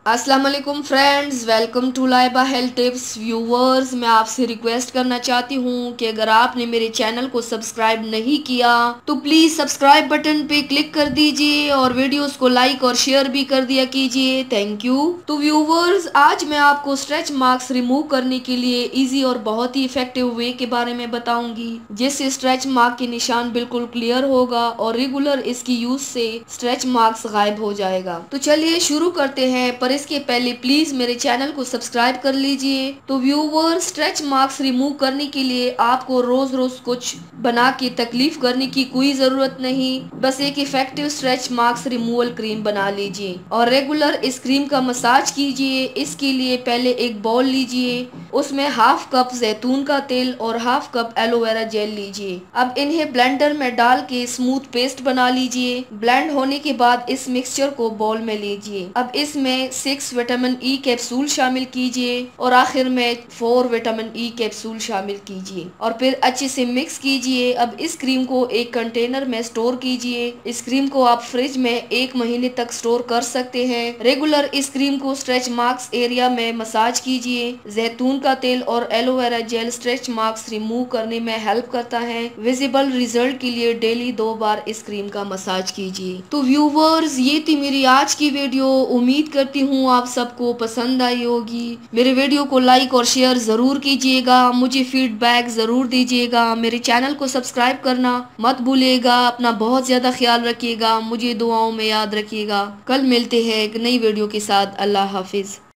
अस्सलाम वालेकुम friends, welcome to Laiba health tips. Viewers, मैं आपसे रिक्वेस्ट करना चाहती हूँ कि अगर आपने मेरे चैनल को सब्सक्राइब नहीं किया तो प्लीज सब्सक्राइब बटन पे क्लिक कर दीजिए और वीडियोस को लाइक और शेयर भी कर दिया कीजिए। Thank you. तो व्यूवर्स, आज मैं आपको स्ट्रेच मार्क्स रिमूव करने के लिए इजी और बहुत ही इफेक्टिव वे के बारे में बताऊंगी, जिससे स्ट्रेच मार्क के निशान बिल्कुल क्लियर होगा और रेगुलर इसकी यूज से स्ट्रेच मार्क्स गायब हो जाएगा। तो चलिए शुरू करते हैं, पर इसके पहले प्लीज मेरे चैनल को सब्सक्राइब कर लीजिए। तो व्यूवर, स्ट्रेच मार्क्स रिमूव करने के लिए आपको रोज रोज कुछ बना के तकलीफ करने की कोई जरूरत नहीं। बस एक effective stretch marks removal cream बना लीजिए और रेगुलर इस क्रीम का मसाज कीजिए। इसके लिए पहले एक बाउल लीजिए, उसमें हाफ कप जैतून का तेल और हाफ कप एलोवेरा जेल लीजिए। अब इन्हें ब्लेंडर में डाल के स्मूथ पेस्ट बना लीजिए। ब्लेंड होने के बाद इस मिक्सचर को बाउल में लीजिए। अब इसमें 6 विटामिन ई कैप्सूल शामिल कीजिए और आखिर में 4 विटामिन ई कैप्सूल शामिल कीजिए और फिर अच्छे से मिक्स कीजिए। अब इस क्रीम को एक कंटेनर में स्टोर कीजिए। इस क्रीम को आप फ्रिज में 1 महीने तक स्टोर कर सकते हैं। रेगुलर इस क्रीम को स्ट्रेच मार्क्स एरिया में मसाज कीजिए। जैतून का तेल और aloe vera gel stretch marks remove करने में हेल्प करता है। विजिबल रिजल्ट के लिए डेली 2 बार इस क्रीम का मसाज कीजिए। तो व्यूवर्स, ये थी मेरी आज की वीडियो। उम्मीद करती हूँ आप सबको पसंद आई होगी। मेरे वीडियो को लाइक और शेयर जरूर कीजिएगा। मुझे फीडबैक जरूर दीजिएगा। मेरे चैनल को सब्सक्राइब करना मत भूलिएगा। अपना बहुत ज्यादा ख्याल रखिएगा। मुझे दुआओं में याद रखिएगा। कल मिलते हैं एक नई वीडियो के साथ। अल्लाह हाफिज।